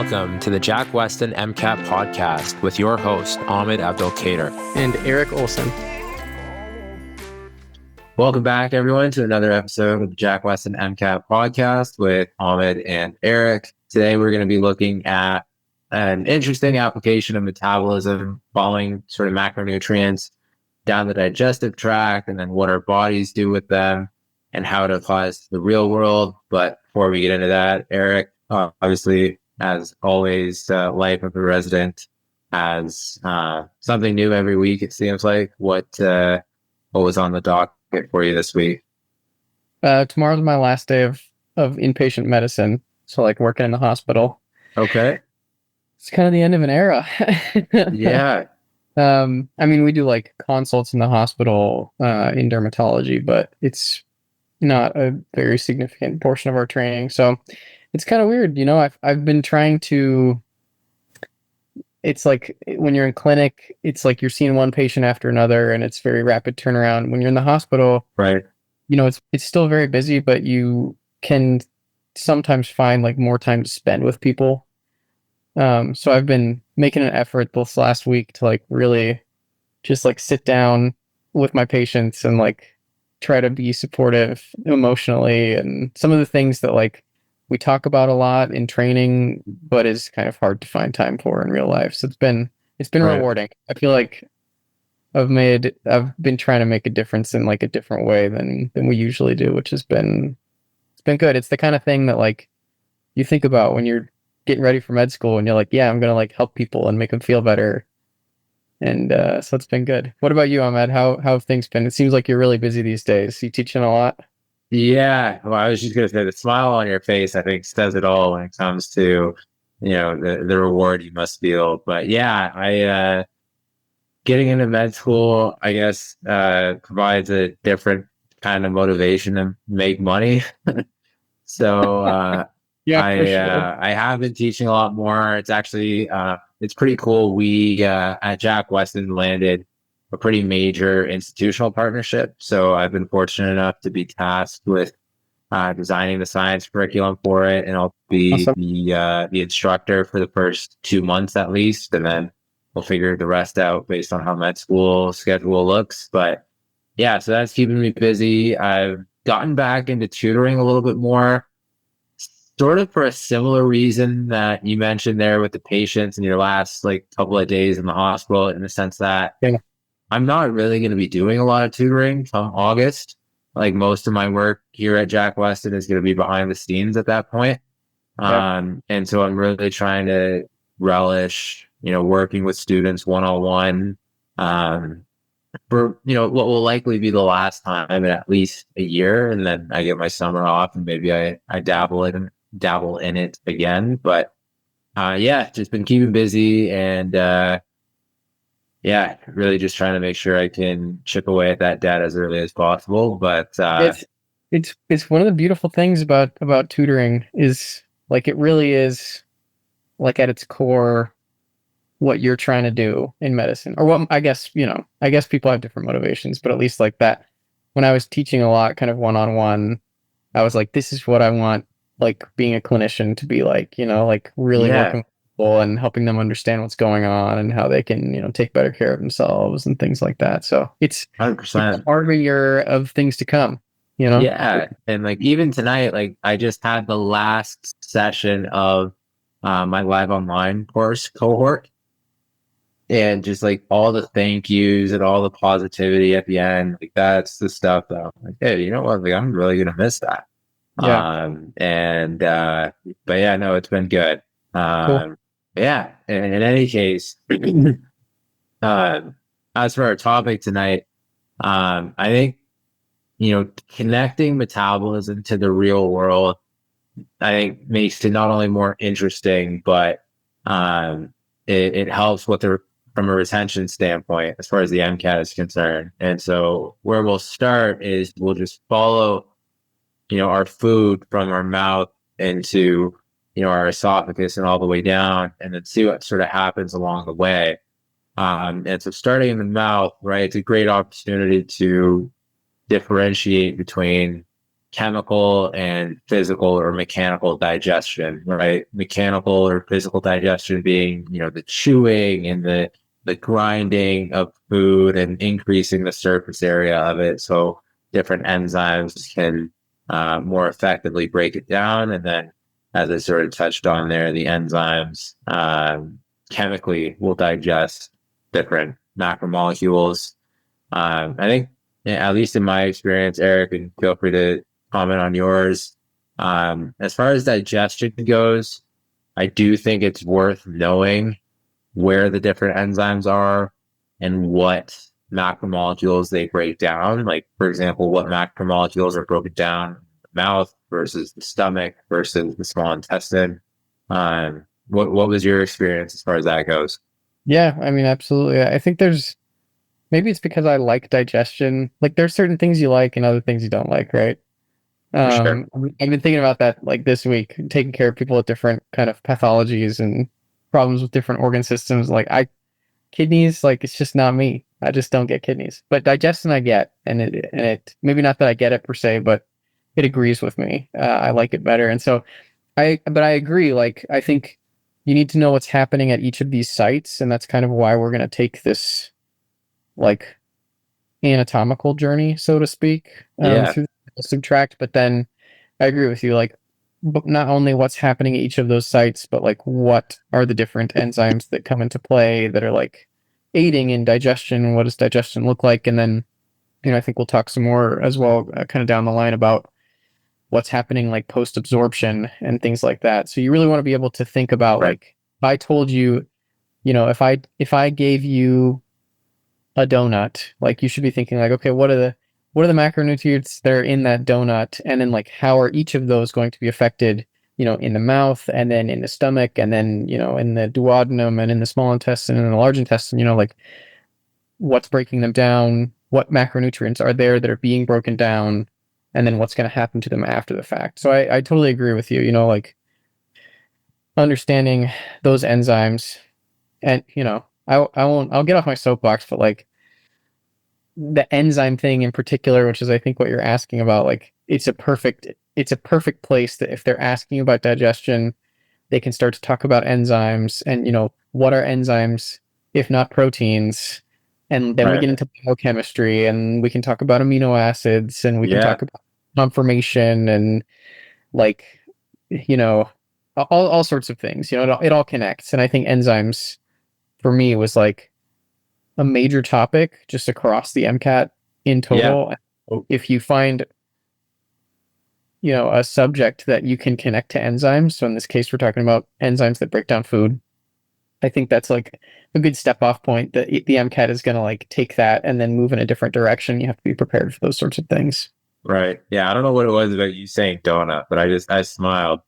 welcome to the Westin MCAT podcast with your host, Ahmed and Eric Olson. Welcome back, everyone, to another episode of the Westin MCAT podcast with Ahmed and Eric. Today, we're going to be looking at an interesting application of metabolism following sort of macronutrients down the digestive tract, and then what our bodies do with them and how it applies to the real world. But before we get into that, Eric, obviously, as always, life of a resident has something new every week, it seems like. What was on the docket for you this week? Tomorrow's my last day of inpatient medicine, so like working in the hospital. Okay. It's kind of the end of an era. Yeah. I mean, we do like consults in the hospital in dermatology, but it's not a very significant portion of our training. So it's kind of weird, you know. I've been trying to. It's like when you're in clinic, it's like you're seeing one patient after another, and it's very rapid turnaround. When you're in the hospital, right? You know, it's still very busy, but you can sometimes find like more time to spend with people. So I've been making an effort this last week to like really just like sit down with my patients and like try to be supportive emotionally, and some of the things that like we talk about a lot in training, but is kind of hard to find time for in real life. So it's been right. Rewarding. I feel like I've been trying to make a difference in like a different way than we usually do, which it's been good. It's the kind of thing that like you think about when you're getting ready for med school and you're like, yeah, I'm going to like help people and make them feel better. And so it's been good. What about you, Ahmed? How have things been? It seems like you're really busy these days. You teaching a lot? Yeah. Well, I was just going to say the smile on your face, I think, says it all when it comes to, you know, the reward you must feel. But yeah, getting into med school, I guess, provides a different kind of motivation to make money. So, yeah, for sure. I have been teaching a lot more. It's actually, it's pretty cool. We, at Westin landed a pretty major institutional partnership. So I've been fortunate enough to be tasked with, designing the science curriculum for it. And I'll be Awesome. the instructor for the first 2 months at least. And then we'll figure the rest out based on how med school schedule looks. But yeah, so that's keeping me busy. I've gotten back into tutoring a little bit more, sort of for a similar reason that you mentioned there with the patients in your last like couple of days in the hospital, in the sense that I'm not really going to be doing a lot of tutoring from August. Like most of my work here at Westin is going to be behind the scenes at that point. And so I'm really trying to relish, you know, working with students one-on-one, for, you know, what will likely be the last time in at least a year. And then I get my summer off and maybe I dabble in it again. But yeah, just been keeping busy and yeah, really just trying to make sure I can chip away at that debt as early as possible. But it's one of the beautiful things about tutoring is like it really is like at its core what you're trying to do in medicine, or what I guess people have different motivations, but at least like that, when I was teaching a lot kind of one-on-one, I was like, this is what I want, like being a clinician to be like, you know, like really working with people and helping them understand what's going on and how they can, you know, take better care of themselves and things like that. So it's 100% harbinger of things to come, you know? Yeah. And like even tonight, like I just had the last session of my live online course cohort. And just like all the thank yous and all the positivity at the end, like that's the stuff that I'm like, hey, you know what? Like I'm really gonna miss that. Yeah. But yeah, no, it's been good. Cool. Yeah. And in any case, as for our topic tonight, I think, you know, connecting metabolism to the real world, I think makes it not only more interesting, but it helps with from a retention standpoint as far as the MCAT is concerned. And so where we'll start is we'll just follow, you know, our food from our mouth into, you know, our esophagus and all the way down, and then see what sort of happens along the way. And so starting in the mouth, right, it's a great opportunity to differentiate between chemical and physical or mechanical digestion, right? Mechanical or physical digestion being, the chewing and the grinding of food and increasing the surface area of it. So different enzymes can more effectively break it down. And then, as I sort of touched on there, the enzymes chemically will digest different macromolecules. I think, at least in my experience, Eric, and feel free to comment on yours. As far as digestion goes, I do think it's worth knowing where the different enzymes are and what macromolecules they break down. Like, for example, what macromolecules are broken down in the mouth versus the stomach versus the small intestine. What was your experience as far as that goes? Yeah, I mean, absolutely. I think maybe it's because I like digestion. Like, there's certain things you like and other things you don't like, right? For sure. I've been thinking about that like this week, taking care of people with different kind of pathologies and problems with different organ systems. Like, kidneys, like, it's just not me. I just don't get kidneys. But digestion I get, and it maybe not that I get it per se, but it agrees with me. I like it better. And so but I agree. Like, I think you need to know what's happening at each of these sites, and that's kind of why we're going to take this like anatomical journey, so to speak, Yeah. through the digestive tract. But then I agree with you, like, but not only what's happening at each of those sites, but like what are the different enzymes that come into play that are like aiding in digestion? What does digestion look like? And then, I think we'll talk some more as well, kind of down the line about what's happening like post absorption and things like that. So you really want to be able to think about, Right. like, if I told you, if I gave you a donut, like, you should be thinking like, okay, what are the macronutrients that are in that donut, and then like how are each of those going to be affected, in the mouth, and then in the stomach, and then in the duodenum, and in the small intestine, and in the large intestine, like, what's breaking them down, what macronutrients are there that are being broken down, and then what's going to happen to them after the fact. So I totally agree with you, like, understanding those enzymes. And I'll get off my soapbox, but like, the enzyme thing in particular, which is I think what you're asking about, like, it's a perfect place that if they're asking about digestion, they can start to talk about enzymes, and what are enzymes if not proteins, and then we Right. get into biochemistry, and we can talk about amino acids, and we can Yeah. talk about conformation, and like, you know all sorts of things. It all connects, and I think enzymes for me was like a major topic just across the MCAT in Yeah. total. If you find a subject that you can connect to enzymes, so in this case we're talking about enzymes that break down food, I think that's like a good step off point that the MCAT is going to like take that and then move in a different direction. You have to be prepared for those sorts of things. Right. Yeah. I don't know what it was about you saying donut, but I smiled.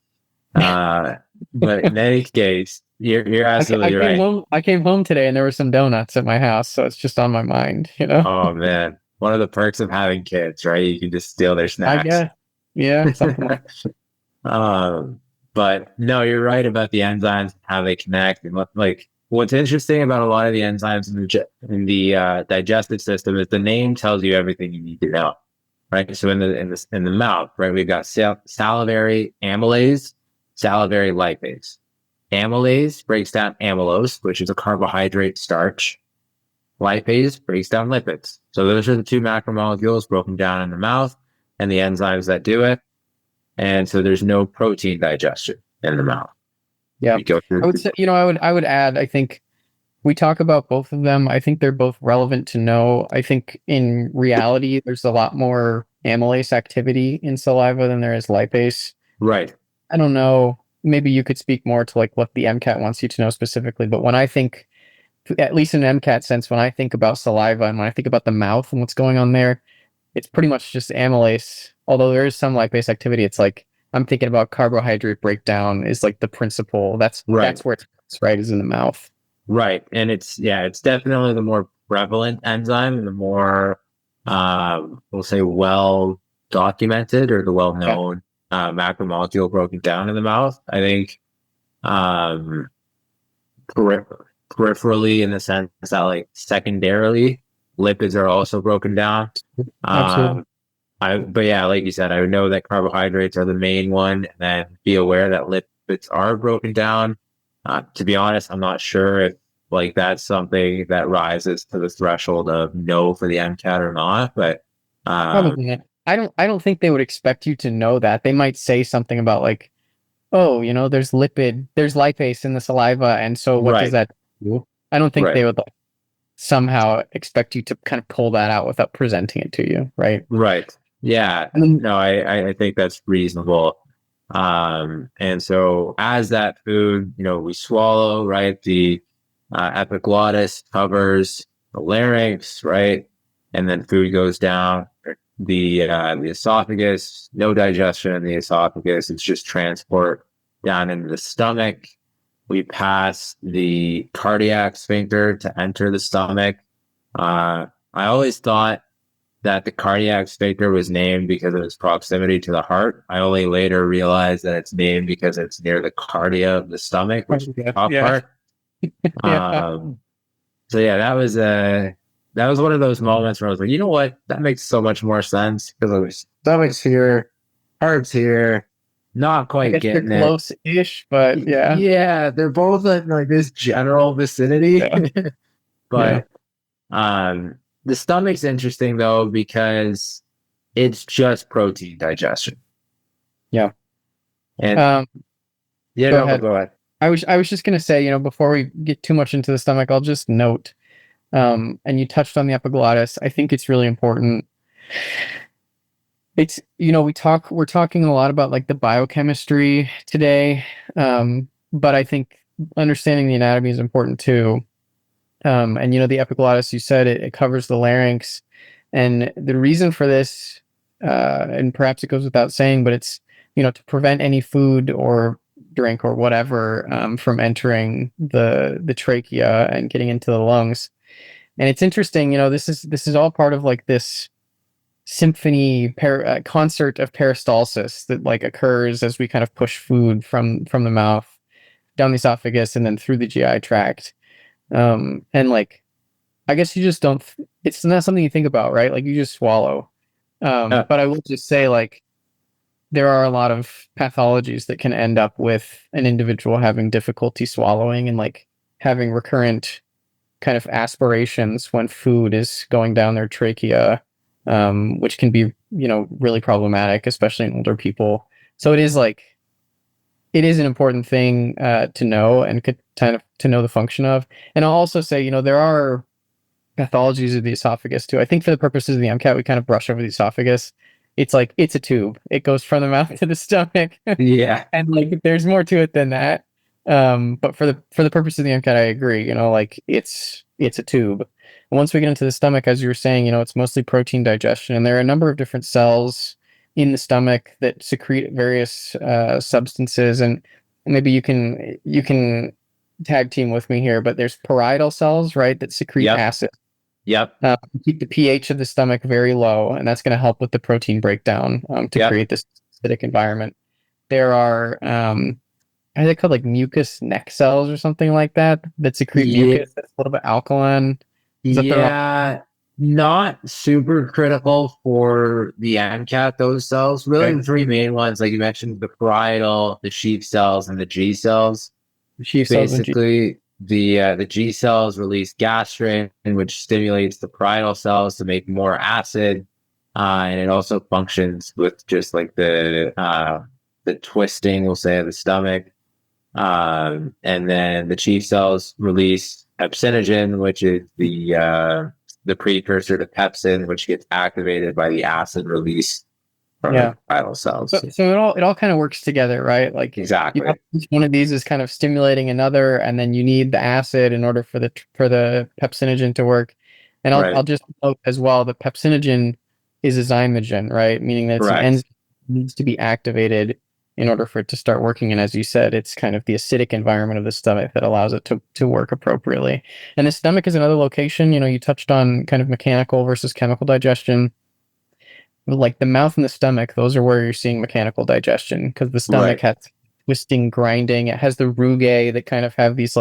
Uh, but in any case, you're I absolutely came right. home. I came home today, and there were some donuts at my house, so it's just on my mind. Oh man, one of the perks of having kids, right? You can just steal their I snacks. guess, yeah, something like um, but no, you're right about the enzymes, how they connect, and like what's interesting about a lot of the enzymes in the digestive system is the name tells you everything you need to know, right? So in the mouth, right, we've got salivary amylase, salivary lipase. Amylase breaks down amylose, which is a carbohydrate starch. Lipase breaks down lipids. So those are the two macromolecules broken down in the mouth and the enzymes that do it. And so there's no protein digestion in the mouth. yeah. We go I through. would say, I would add. I think we talk about both of them. I think they're both relevant to know. I think in reality, there's a lot more amylase activity in saliva than there is lipase. Right. I don't know. Maybe you could speak more to like what the MCAT wants you to know specifically. But when I think, at least in an MCAT sense, when I think about saliva and when I think about the mouth and what's going on there, it's pretty much just amylase. Although there is some lipase activity, it's like I'm thinking about carbohydrate breakdown is like the principle. That's Right. that's where it's right, is in the mouth. Right. And it's definitely the more prevalent enzyme and the more, we'll say, well documented or the well Yeah. known macromolecule broken down in the mouth. I think um, peripherally, in the sense that, like, secondarily, lipids are also broken down. Absolutely. Um, but yeah, like you said, I would know that carbohydrates are the main one, and then be aware that lipids are broken down. To be honest, I'm not sure if like that's something that rises to the threshold of no for the MCAT or not, but Probably not. I don't think they would expect you to know that. They might say something about like, oh, there's lipase in the saliva, and so what does right, that do? I don't think right, they would like, somehow expect you to kind of pull that out without presenting it to you, right? right. Yeah, And then, no, I think that's reasonable. And so as that food, we swallow, right? The epiglottis covers the larynx, right? And then food goes down the esophagus, no digestion in the esophagus. It's just transport down into the stomach. We pass the cardiac sphincter to enter the stomach. I always thought that the cardiac sphincter was named because of its proximity to the heart. I only later realized that it's named because it's near the cardia of the stomach, which is the top yeah, part. yeah, Um, so yeah, that was one of those moments where I was like, you know what, that makes so much more sense because the stomach's here, heart's here, not I quite guess they're getting it. close-ish, but yeah, Yeah, they're both in like this general vicinity, yeah, yeah, but um, the stomach's interesting though because it's just protein digestion. yeah. And Um, yeah, Go no, but ahead. go ahead. I was just gonna say, before we get too much into the stomach, I'll just note, and you touched on the epiglottis. I think it's really important. It's, we're talking a lot about like the biochemistry today, but I think understanding the anatomy is important too. And the epiglottis, you said it covers the larynx, and the reason for this, and perhaps it goes without saying, but it's to prevent any food or drink or whatever from entering the trachea and getting into the lungs. And it's interesting, this is all part of like this concert of peristalsis that like occurs as we kind of push food from the mouth down the esophagus and then through the GI tract. And like, I guess you just don't, it's not something you think about, right? Like you just swallow. Uh, But I will just say, like, there are a lot of pathologies that can end up with an individual having difficulty swallowing and like having recurrent kind of aspirations when food is going down their trachea, which can be, really problematic, especially in older people. So it is an important thing to know and could kind of to know the function of. And I'll also say, there are pathologies of the esophagus too. I think for the purposes of the MCAT, we kind of brush over the esophagus. It's like it's a tube. It goes from the mouth to the stomach, yeah, and like there's more to it than that. But for the purpose of the MCAT, I agree. Like it's a tube. And once we get into the stomach, as you were saying, it's mostly protein digestion, and there are a number of different cells in the stomach that secrete various substances. And maybe you can tag team with me here, but there's parietal cells, right, that secrete yep, acid. yep, Keep the pH of the stomach very low, and that's going to help with the protein breakdown to yep, create this acidic environment. There are, are they called like mucus neck cells or something like that that secrete yeah, mucus that's a little bit alkaline? Is that the wrong? yeah. Not super critical for the MCAT, those cells. Really, Okay. the three main ones, like you mentioned, the parietal, the sheath cells, and the G cells. Chief cells and G. Basically, the G cells release gastrin, which stimulates the parietal cells to make more acid, and it also functions with just like the twisting, we'll say, of the stomach. And then the chief cells release pepsinogen, which is the precursor to pepsin, which gets activated by the acid release from the Yeah. parietal cells. So it all kind of works together, right? Like you Exactly. have each one of these is kind of stimulating another, and then you need the acid in order for the pepsinogen to work. And I'll Right. just note as well that pepsinogen is a zymogen, right? Meaning that it's an Correct. enzyme that needs to be activated in order for it to start working. And as you said, it's kind of the acidic environment of the stomach that allows it to work appropriately. And the stomach is another location. You touched on kind of mechanical versus chemical digestion. Like the mouth and the stomach, those are where you're seeing mechanical digestion because the stomach Right. has twisting, grinding. It has the rugae that kind of have these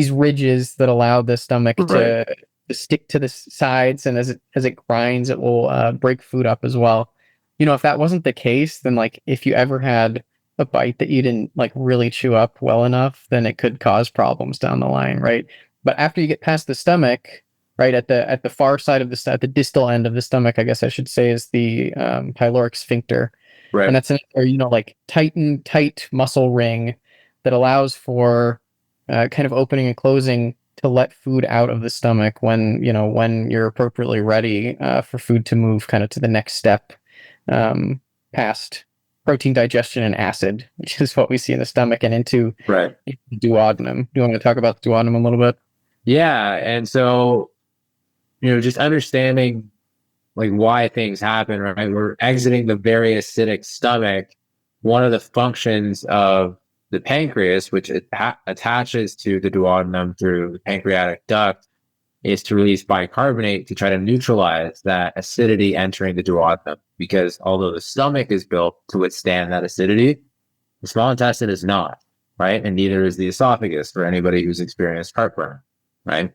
ridges that allow the stomach Right. to stick to the sides, and as it grinds, it will break food up as well. If that wasn't the case, then like if you ever had a bite that you didn't like really chew up well enough, then it could cause problems down the line, right? But after you get past the stomach, right at the far side of at the distal end of the stomach, I guess I should say, is the pyloric sphincter, and Right. that's like tight muscle ring that allows for kind of opening and closing to let food out of the stomach when you're appropriately ready for food to move kind of to the next step, past protein digestion and acid, which is what we see in the stomach, and into Right. the duodenum. Do you want me to talk about the duodenum a little bit? Yeah. And so, just understanding like why things happen, right? We're exiting the very acidic stomach. One of the functions of the pancreas, which attaches to the duodenum through the pancreatic duct, is to release bicarbonate to try to neutralize that acidity entering the duodenum. Because although the stomach is built to withstand that acidity, the small intestine is not, right? And neither is the esophagus for anybody who's experienced heartburn, right?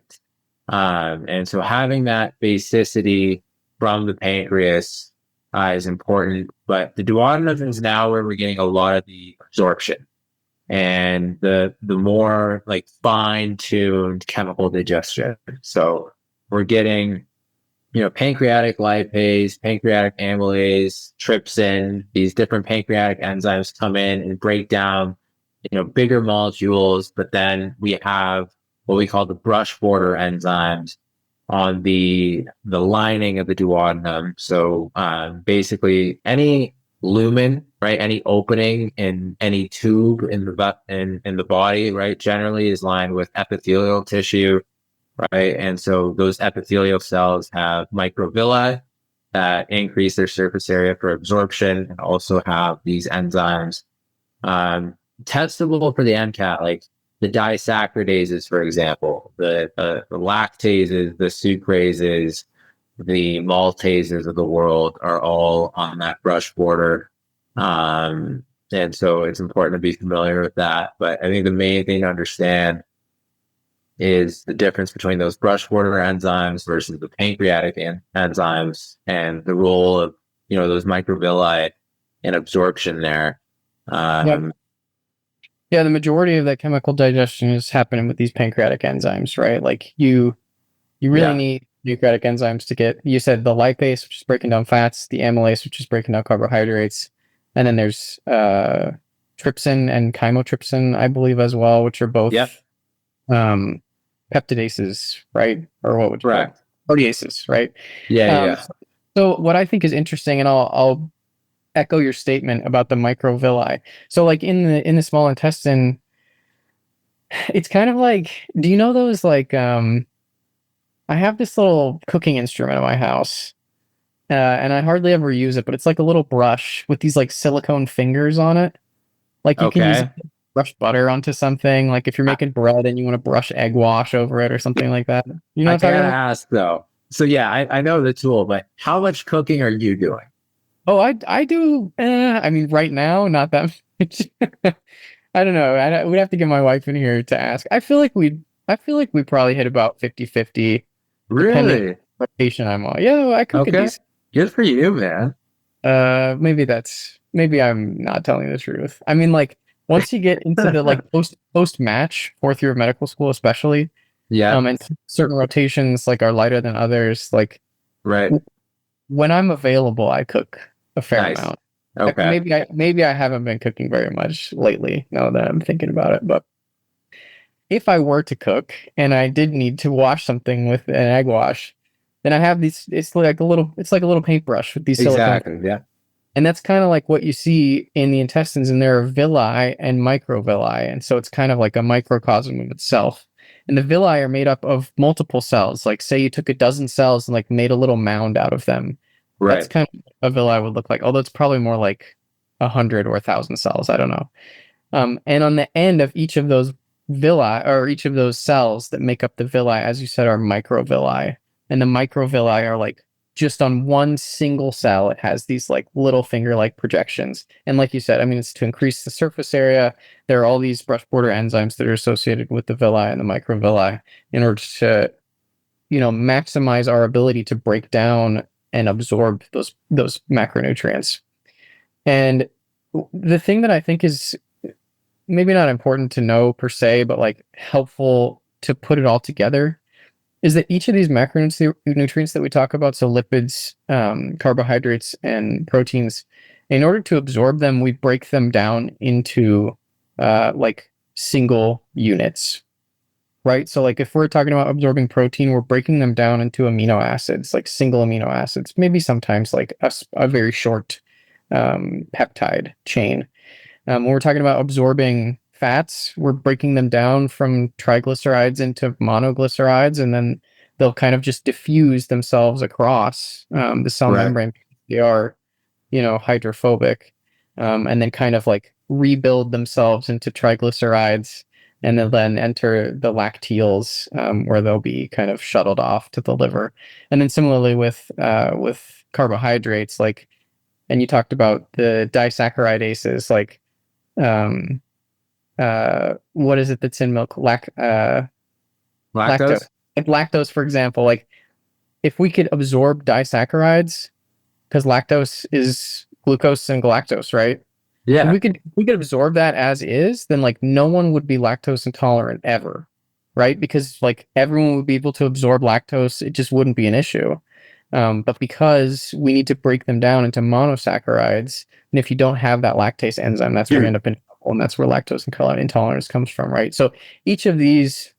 And so having that basicity from the pancreas is important. But the duodenum is now where we're getting a lot of the absorption and the more like fine-tuned chemical digestion. So we're getting, pancreatic lipase, pancreatic amylase, trypsin, these different pancreatic enzymes come in and break down, bigger molecules, but then we have what we call the brush border enzymes on the lining of the duodenum. So basically any lumen, right, any opening in any tube in the body, right, generally is lined with epithelial tissue, right? And so those epithelial cells have microvilli that increase their surface area for absorption and also have these enzymes testable for the MCAT, like the disaccharidases, for example, the lactases, the sucrases, the maltases of the world are all on that brush border. And so it's important to be familiar with that. But I think the main thing to understand is the difference between those brush border enzymes versus the pancreatic enzymes and the role of, those microvilli in absorption there. Yeah. Yeah, the majority of that chemical digestion is happening with these pancreatic enzymes, right? Like you really Yeah. need pancreatic enzymes to get, you said the lipase, which is breaking down fats, the amylase, which is breaking down carbohydrates, and then there's trypsin and chymotrypsin, I believe, as well, which are both Yep. peptidases, right? Or what would you call it? Correct. Proteases, right? Yeah. So what I think is interesting, and I'll echo your statement about the microvilli. So like in the small intestine, it's kind of like, do you know those like I have this little cooking instrument in my house, and I hardly ever use it, but it's like a little brush with these like silicone fingers on it. Like you can use it Okay. to brush butter onto something. Like if you're I, making bread and you want to brush egg wash over it or something like that. You know I what I'm talking gotta about? ask though. So yeah, I know the tool, but how much cooking are you doing? Oh, I do. I mean, right now, not that much. I don't know. We'd have to get my wife in here to ask. I feel like we probably hit about 50-50, depending on Really? what rotation I'm on. Yeah, I cook a Okay. decent. Good for you, man. Maybe I'm not telling the truth. I mean, like once you get into the like post match, fourth year of medical school, especially, Yeah. and certain rotations like are lighter than others. Like Right. when I'm available, I cook a fair Nice. amount. Okay. Maybe I haven't been cooking very much lately, now that I'm thinking about it. But if I were to cook and I did need to wash something with an egg wash, then I have these. It's like a little paintbrush with these silicone, Exactly. Yeah. and that's kind of like what you see in the intestines. And there are villi and microvilli, and so it's kind of like a microcosm of itself. And the villi are made up of multiple cells. Like say you took a dozen cells and like made a little mound out of them. That's Right. kind of what a villi would look like. Although it's probably more like 100 or 1,000 cells. I don't know. And on the end of each of those villi, or each of those cells that make up the villi, as you said, are microvilli. And the microvilli are like just on one single cell, it has these like little finger-like projections. And like you said, I mean, it's to increase the surface area. There are all these brush border enzymes that are associated with the villi and the microvilli in order to maximize our ability to break down and absorb those macronutrients. And the thing that I think is maybe not important to know per se, but like helpful to put it all together, is that each of these macronutrients that we talk about, so lipids, carbohydrates, and proteins, in order to absorb them, we break them down into like single units, right? So like if we're talking about absorbing protein, we're breaking them down into amino acids, like single amino acids, maybe sometimes like a very short peptide chain. When we're talking about absorbing fats, we're breaking them down from triglycerides into monoglycerides, and then they'll kind of just diffuse themselves across the cell Right. membrane. They are, hydrophobic, and then kind of like rebuild themselves into triglycerides, and then enter the lacteals, where they'll be kind of shuttled off to the liver. And then similarly with carbohydrates, like, and you talked about the disaccharidases, like what is it that's in milk? Lactose. Lactose? Like lactose, for example, like if we could absorb disaccharides, because lactose is glucose and galactose, right? If Yeah. we could absorb that as is, then like no one would be lactose intolerant ever, right? Because like everyone would be able to absorb lactose, it just wouldn't be an issue. But because we need to break them down into monosaccharides, and if you don't have that lactase enzyme, that's where you end up in trouble, and that's where lactose intolerance comes from, right? So each of these,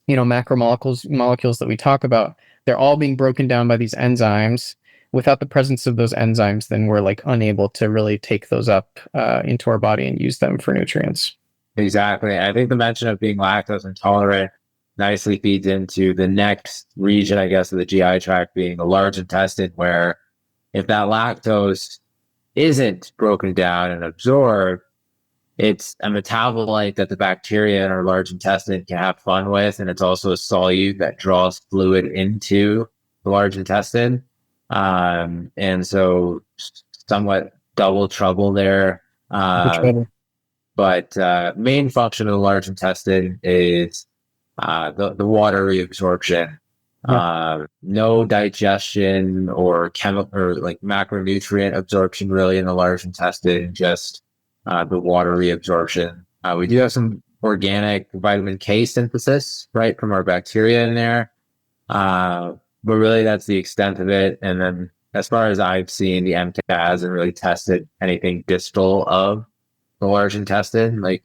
molecules that we talk about, they're all being broken down by these enzymes. Without the presence of those enzymes, then we're like unable to really take those up into our body and use them for nutrients. Exactly. I think the mention of being lactose intolerant nicely feeds into the next region, I guess, of the GI tract being the large intestine, where if that lactose isn't broken down and absorbed, it's a metabolite that the bacteria in our large intestine can have fun with. And it's also a solute that draws fluid into the large intestine. And so somewhat double trouble there. For trouble. But main function of the large intestine is the water reabsorption. Yeah. No digestion or chemical or like macronutrient absorption really in the large intestine, just the water reabsorption. We do have some organic vitamin K synthesis, right, from our bacteria in there. But really that's the extent of it. And then as far as I've seen, the MCAT hasn't really tested anything distal of the large intestine, like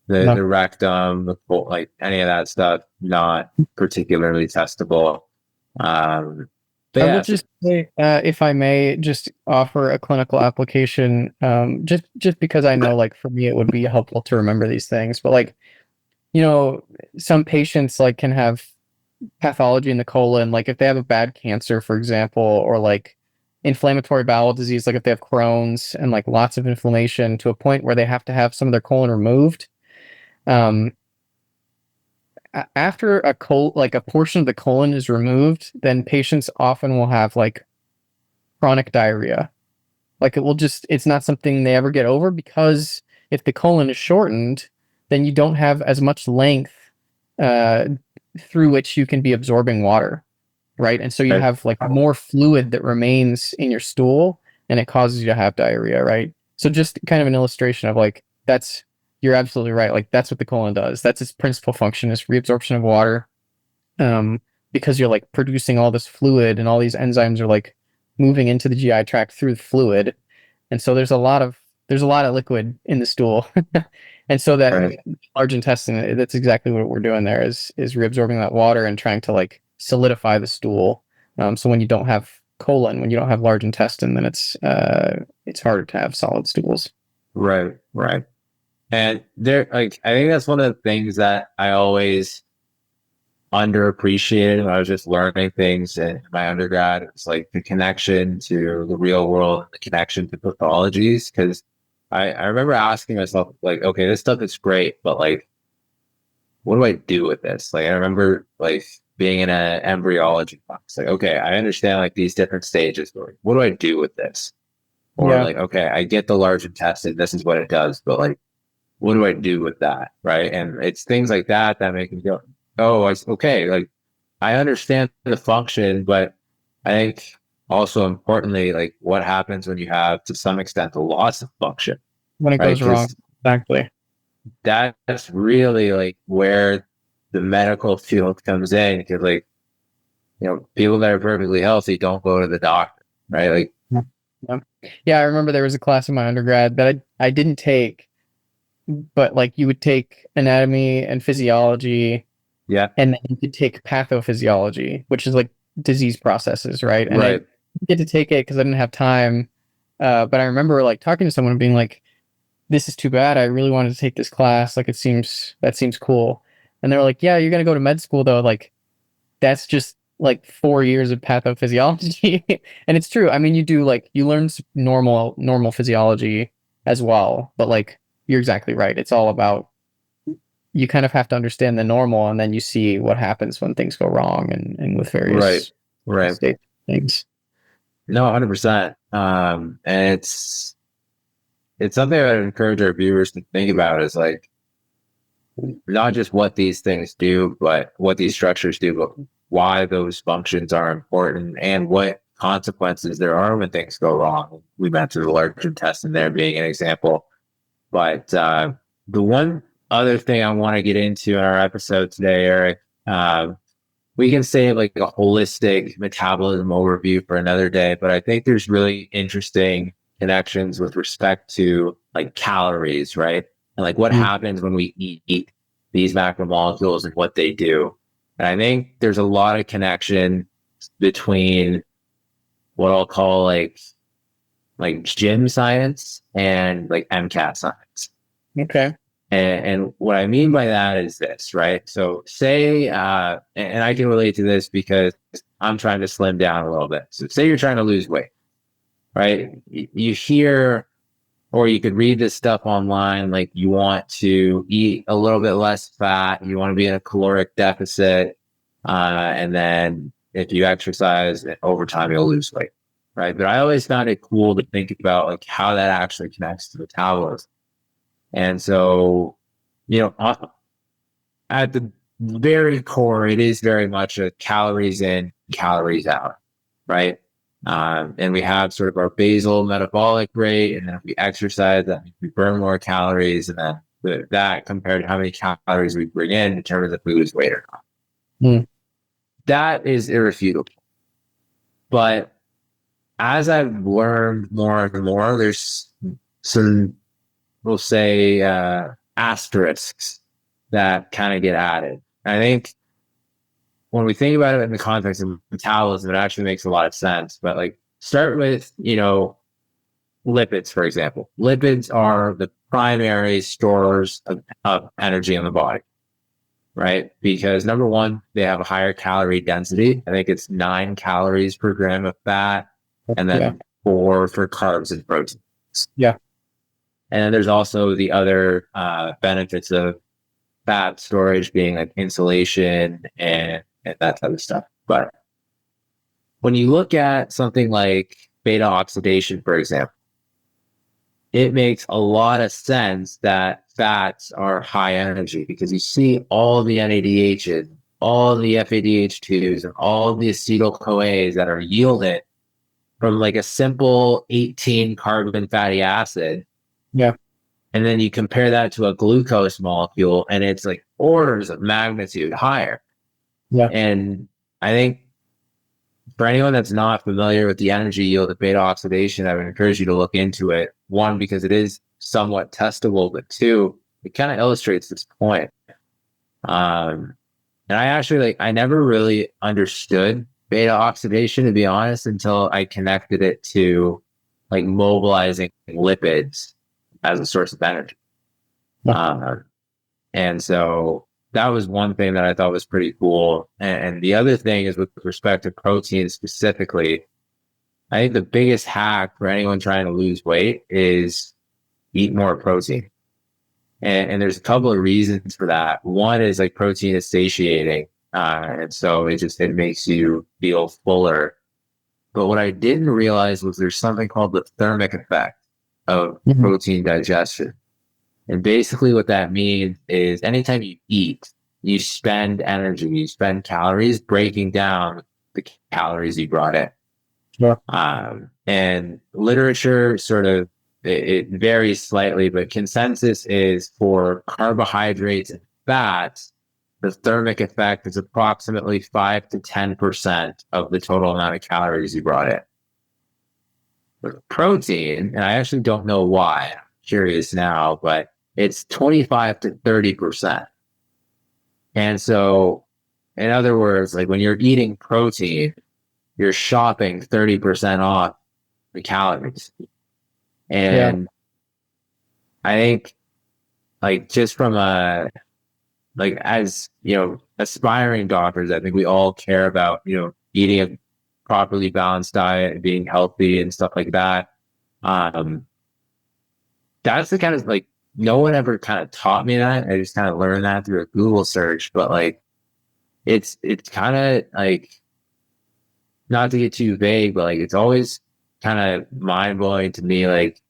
No. the rectum, like any of that stuff, not particularly testable. But I yeah, will just say, if I may, just offer a clinical application, just because I know, like, for me, it would be helpful to remember these things. But like, some patients like can have pathology in the colon, like if they have a bad cancer, for example, or like inflammatory bowel disease, like if they have Crohn's and like lots of inflammation to a point where they have to have some of their colon removed. Um, After like a portion of the colon is removed, then patients often will have like chronic diarrhea. Like it's not something they ever get over, because if the colon is shortened, then you don't have as much length uh, through which you can be absorbing water, right? And so you right, have like more fluid that remains in your stool, and it causes you to have diarrhea, right? So just kind of an illustration of like, you're absolutely right. Like that's what the colon does. That's its principal function, is reabsorption of water. Because you're like producing all this fluid, and all these enzymes are like moving into the GI tract through the fluid. And so there's a lot of liquid in the stool. And so that right, large intestine, that's exactly what we're doing there, is reabsorbing that water and trying to like solidify the stool. So when you don't have colon, when you don't have large intestine, then it's harder to have solid stools. right, right. And like, I think that's one of the things that I always underappreciated when I was just learning things in my undergrad. It's like the connection to the real world, the connection to pathologies. Because I remember asking myself, like, okay, this stuff is great, but like, what do I do with this? Like, I remember like being in an embryology class. Like, okay, I understand like these different stages, but like, what do I do with this? Or Yeah. like, okay, I get the large intestine. This is what it does, but like, what do I do with that? Right. And it's things like that that make me go, oh, okay. Like I understand the function, but I think also importantly, like what happens when you have to some extent the loss of function, when it right? goes wrong. Because Exactly. that's really like where the medical field comes in. Because like, people that are perfectly healthy don't go to the doctor, right? Like, Yeah. Yeah. Yeah, I remember there was a class in my undergrad that I didn't take, but like you would take anatomy and physiology, yeah, and then you could take pathophysiology, which is like disease processes, right? And I right. didn't get to take it because I didn't have time. But I remember like talking to someone and being like, "This is too bad. I really wanted to take this class. Like, that seems cool." And they were like, "Yeah, you're gonna go to med school though. Like, that's just like 4 years of pathophysiology." And it's true. I mean, you learn normal physiology as well, but like you're exactly right. It's all about, you kind of have to understand the normal, and then you see what happens when things go wrong, and with Right. various Right. state things. No, 100%. And it's something I would encourage our viewers to think about is like not just what these things do, but what these structures do, but why those functions are important and what consequences there are when things go wrong. We mentioned the large intestine there being an example. But the one other thing I want to get into in our episode today, Eric, we can say like a holistic metabolism overview for another day, but I think there's really interesting connections with respect to like calories, right? And like what Mm. happens when we eat these macromolecules and what they do. And I think there's a lot of connection between what I'll call like gym science and like MCAT science. Okay. And what I mean by that is this, right? So say, and I can relate to this because I'm trying to slim down a little bit. So say you're trying to lose weight, right? You hear, or you could read this stuff online, like you want to eat a little bit less fat, you want to be in a caloric deficit, and then if you exercise over time, you'll lose weight, right? But I always found it cool to think about like how that actually connects to metabolism. And so, at the very core, it is very much a calories in, calories out, right? And we have sort of our basal metabolic rate, and then if we exercise, that means we burn more calories, and then that compared to how many calories we bring in determines if we lose weight or not. Mm. That is irrefutable. But as I've learned more and more, there's some, we'll say, asterisks that kind of get added. I think when we think about it in the context of metabolism, it actually makes a lot of sense. But like, start with, lipids, for example. Lipids are the primary stores of energy in the body, right? Because number one, they have a higher calorie density. I think it's 9 calories per gram of fat, and Yeah. then 4 for carbs and proteins. Yeah. And then there's also the other benefits of fat storage being like insulation and that type of stuff. But when you look at something like beta oxidation, for example, it makes a lot of sense that fats are high energy because you see all the NADHs, all the FADH2s, and all the acetyl-CoAs that are yielded from like a simple 18 carbon fatty acid. Yeah. And then you compare that to a glucose molecule and it's like orders of magnitude higher. Yeah. And I think for anyone that's not familiar with the energy yield of beta oxidation, I would encourage you to look into it. One, because it is somewhat testable, but two, it kind of illustrates this point. And I actually I never really understood beta oxidation, to be honest, until I connected it to like mobilizing lipids as a source of energy. Yeah. And so that was one thing that I thought was pretty cool. And the other thing is with respect to protein specifically, I think the biggest hack for anyone trying to lose weight is eat more protein. And there's a couple of reasons for that. One is like protein is satiating. And so it makes you feel fuller. But what I didn't realize was there's something called the thermic effect of Mhm. protein digestion. And basically what that means is anytime you eat, you spend energy, you spend calories breaking down the calories you brought in. Sure. And literature sort of, it varies slightly, but consensus is for carbohydrates and fats, the thermic effect is approximately 5 to 10% of the total amount of calories you brought in. With protein, and I actually don't know why, I'm curious now, but it's 25 to 30%. And so, in other words, like when you're eating protein, you're shopping 30% off the calories. Yeah. And I think, like, just from a, like, as, aspiring doctors, I think we all care about, eating a properly balanced diet and being healthy and stuff like that. Um, that's the kind of, like, no one ever kind of taught me that. I just kind of learned that through a Google search, but like, it's kind of like, not to get too vague, but like, it's always kind of mind blowing to me, like,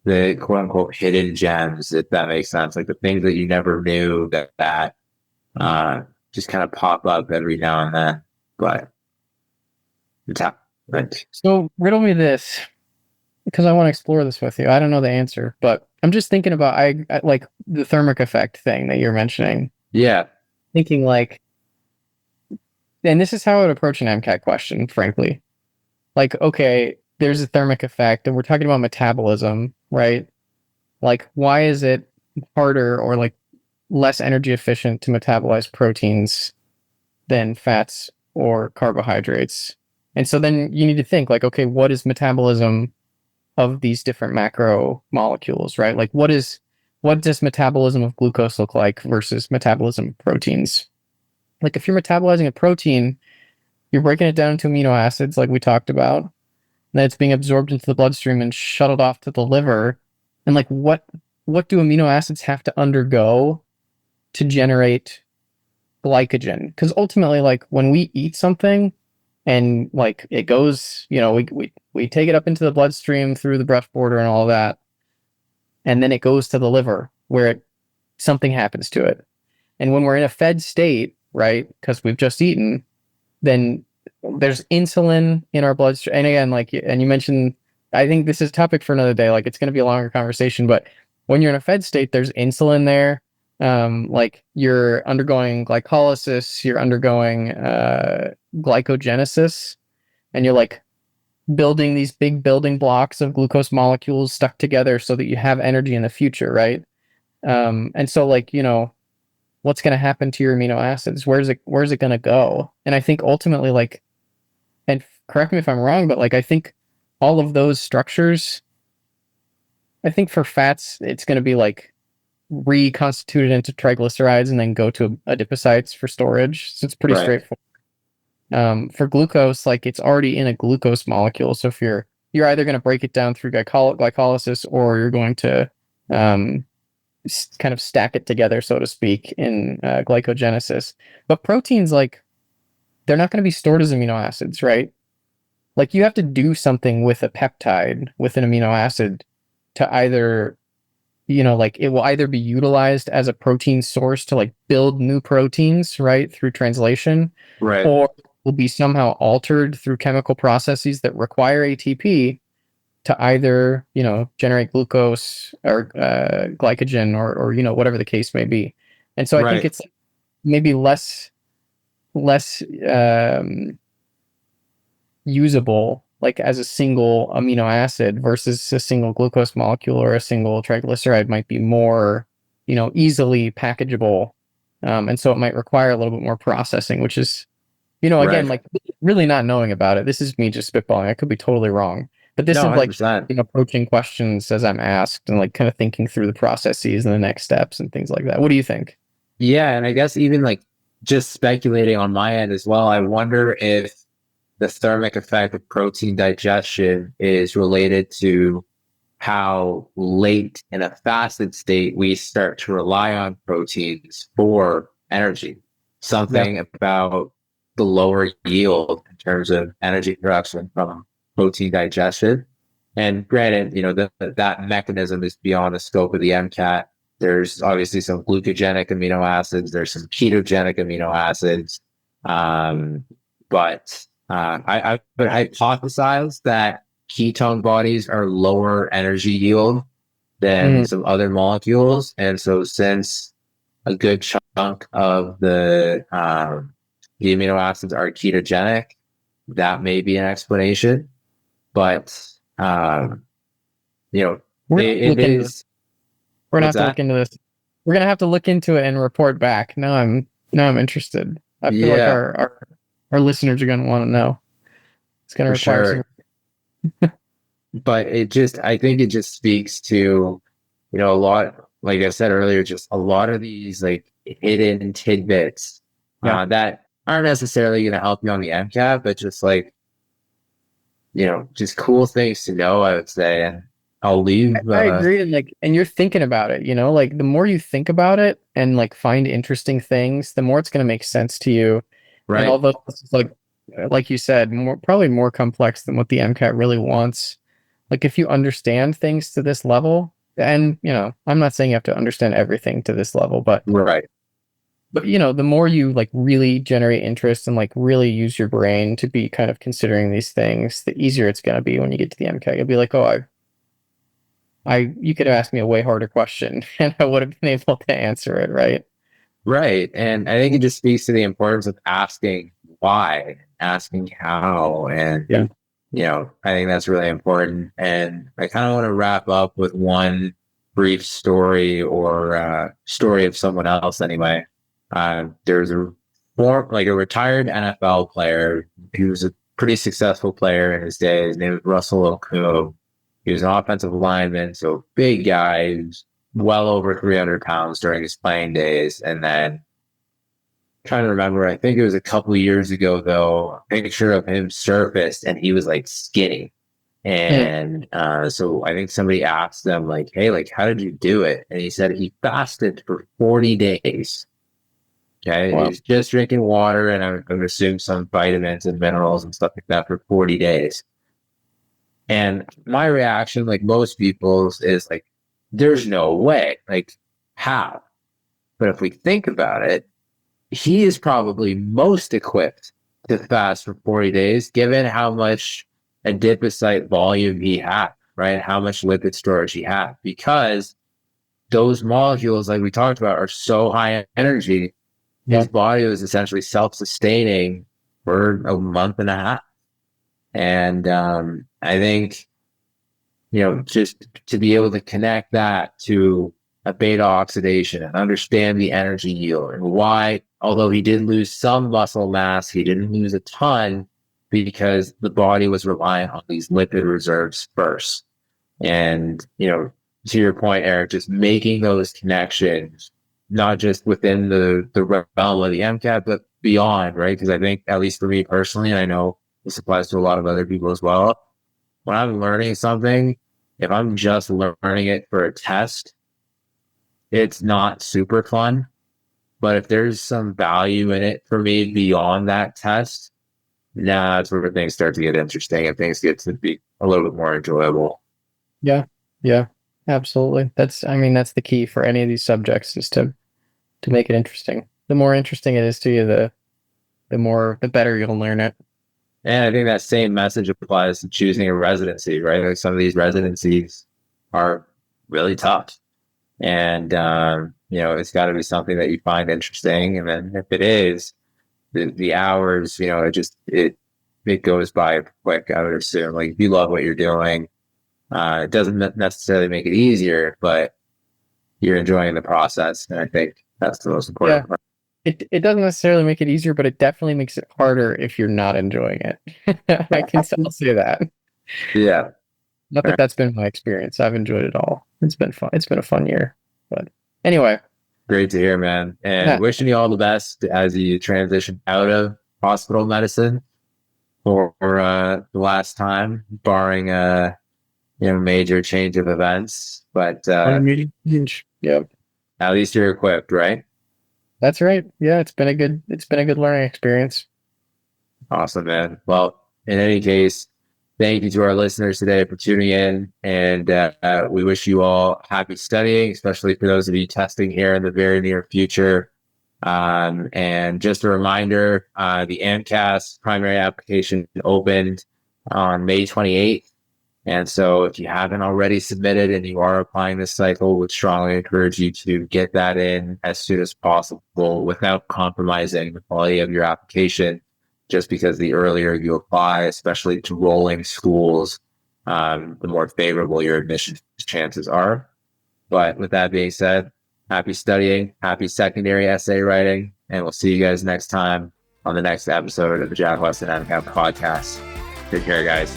the quote unquote hidden gems, if that makes sense. Like the things that you never knew that just kind of pop up every now and then. But it's but So riddle me this, because I want to explore this with you. I don't know the answer, but I'm just thinking about I like the thermic effect thing that you're mentioning. yeah, Thinking like, and this is how I would approach an MCAT question, frankly. Like, okay, there's a thermic effect, and we're talking about metabolism, right? Like, why is it harder or like less energy efficient to metabolize proteins than fats or carbohydrates? And so then you need to think like, okay, what is metabolism of these different macromolecules, right? Like what does metabolism of glucose look like versus metabolism of proteins? Like if you're metabolizing a protein, you're breaking it down into amino acids like we talked about, and then it's being absorbed into the bloodstream and shuttled off to the liver. And like what do amino acids have to undergo to generate glycogen? Because ultimately, like when we eat something and like it goes, we take it up into the bloodstream through the breath border and all that, and then it goes to the liver where something happens to it. And when we're in a fed state, right, because we've just eaten, then there's insulin in our bloodstream. And again, like, and you mentioned, I think this is a topic for another day. Like, it's going to be a longer conversation, but when you're in a fed state, there's insulin there. Like you're undergoing glycolysis, you're undergoing glycogenesis, and you're like building these big building blocks of glucose molecules stuck together so that you have energy in the future, right? And so like, what's going to happen to your amino acids? Where's it going to go? And I think ultimately, like, and correct me if I'm wrong, but like, I think all of those structures, I think for fats, it's going to be like reconstituted into triglycerides and then go to adipocytes for storage. So it's pretty right, straightforward. For glucose, like it's already in a glucose molecule. So if you're either going to break it down through glycolysis or you're going to kind of stack it together, so to speak, in glycogenesis. But proteins, like, they're not going to be stored as amino acids, right? Like you have to do something with a peptide, with an amino acid, to either, like it will either be utilized as a protein source to like build new proteins, right, through translation, right, or will be somehow altered through chemical processes that require ATP to either, generate glucose or glycogen or whatever the case may be. And so I think right, it's maybe less usable like as a single amino acid versus a single glucose molecule or a single triglyceride might be more, easily packageable. And so it might require a little bit more processing, which is, again, right. like really not knowing about it. This is me just spitballing. I could be totally wrong. But this No, is like, 100%. approaching questions as I'm asked and like kind of thinking through the processes and the next steps and things like that. What do you think? Yeah, and I guess even like just speculating on my end as well, I wonder if the thermic effect of protein digestion is related to how late in a fasted state we start to rely on proteins for energy. Yeah. Something about the lower yield in terms of energy production from protein digestion. And granted, that mechanism is beyond the scope of the MCAT. There's obviously some glucogenic amino acids. There's some ketogenic amino acids. Um, but I would hypothesize that ketone bodies are lower energy yield than Mm. some other molecules. And so since a good chunk of the amino acids are ketogenic, that may be an explanation. But you know, We're gonna it look into this. is We're gonna what's have to that? look into this. We're gonna have to look into it and report back. Now I'm interested. I feel like Yeah, our listeners are gonna want to know. It's gonna for require some. sure. But I think it just speaks to, a lot, like I said earlier, just a lot of these like hidden tidbits Yeah, that aren't necessarily going to help you on the MCAT, but just like, just cool things to know, I would say. And I'll leave, I agree. And and you're thinking about it. Like the more you think about it and like find interesting things, the more it's gonna make sense to you. And right, although it's like you said, probably more complex than what the MCAT really wants. Like if you understand things to this level, and I'm not saying you have to understand everything to this level, right, but the more you like really generate interest and like really use your brain to be kind of considering these things, the easier it's gonna be when you get to the MCAT. You'll be like, oh, you could have asked me a way harder question and I would have been able to answer it, right? right. And I think it just speaks to the importance of asking why, asking how, and Yeah. I think that's really important. And I kind of want to wrap up with one brief story or story of someone else anyway. There's a retired NFL player. He was a pretty successful player in his day. His name was Russell Okung. He was an offensive lineman, so big guy. He was well over 300 pounds during his playing days. And then trying to remember, I think it was a couple of years ago though, a picture of him surfaced and he was like skinny. Mm. And so I think somebody asked them like, hey, like, how did you do it? And he said he fasted for 40 days. Okay. He Wow. was just drinking water and I would assume some vitamins and minerals and stuff like that for 40 days. And my reaction, like most people's, is like, there's no way. Like, how? But if we think about it, he is probably most equipped to fast for 40 days, given how much adipocyte volume he had, right? How much lipid storage he had, because those molecules, like we talked about, are so high energy. Yeah. His body was essentially self sustaining for a month and a half. And I think, just to be able to connect that to a beta oxidation and understand the energy yield and why, although he did lose some muscle mass, he didn't lose a ton because the body was reliant on these lipid reserves first. And, to your point, Eric, just making those connections, not just within the realm of the MCAT, but beyond, right? Because I think, at least for me personally, and I know this applies to a lot of other people as well, when I'm learning something, if I'm just learning it for a test, it's not super fun. But if there's some value in it for me beyond that test, now that's where things start to get interesting and things get to be a little bit more enjoyable. Yeah. Yeah. Absolutely. That's the key for any of these subjects is to make it interesting. The more interesting it is to you, the better you'll learn it. And I think that same message applies to choosing a residency, right? Like some of these residencies are really tough. And, it's got to be something that you find interesting. And then if it is, the hours, it goes by quick, I would assume. Like if you love what you're doing, it doesn't necessarily make it easier, but you're enjoying the process. And I think that's the most Yeah. important part. It doesn't necessarily make it easier, but it definitely makes it harder if you're not enjoying it. I'll say that. Yeah. Not that that's been my experience. I've enjoyed it all. It's been fun. It's been a fun year. But anyway, Great to hear, man. And yeah. wishing you all the best as you transition out of hospital medicine for the last time, barring a major change of events. But Yeah. at least you're equipped, right? That's right. Yeah, it's been a good learning experience. Awesome, man. Well, in any case, thank you to our listeners today for tuning in. And we wish you all happy studying, especially for those of you testing here in the very near future. And just a reminder, the AMCAS primary application opened on May 28th. And so if you haven't already submitted and you are applying this cycle, would strongly encourage you to get that in as soon as possible without compromising the quality of your application, just because the earlier you apply, especially to rolling schools, the more favorable your admission chances are. But with that being said, happy studying, happy secondary essay writing, and we'll see you guys next time on the next episode of the Westin MCAT podcast. Take care, guys.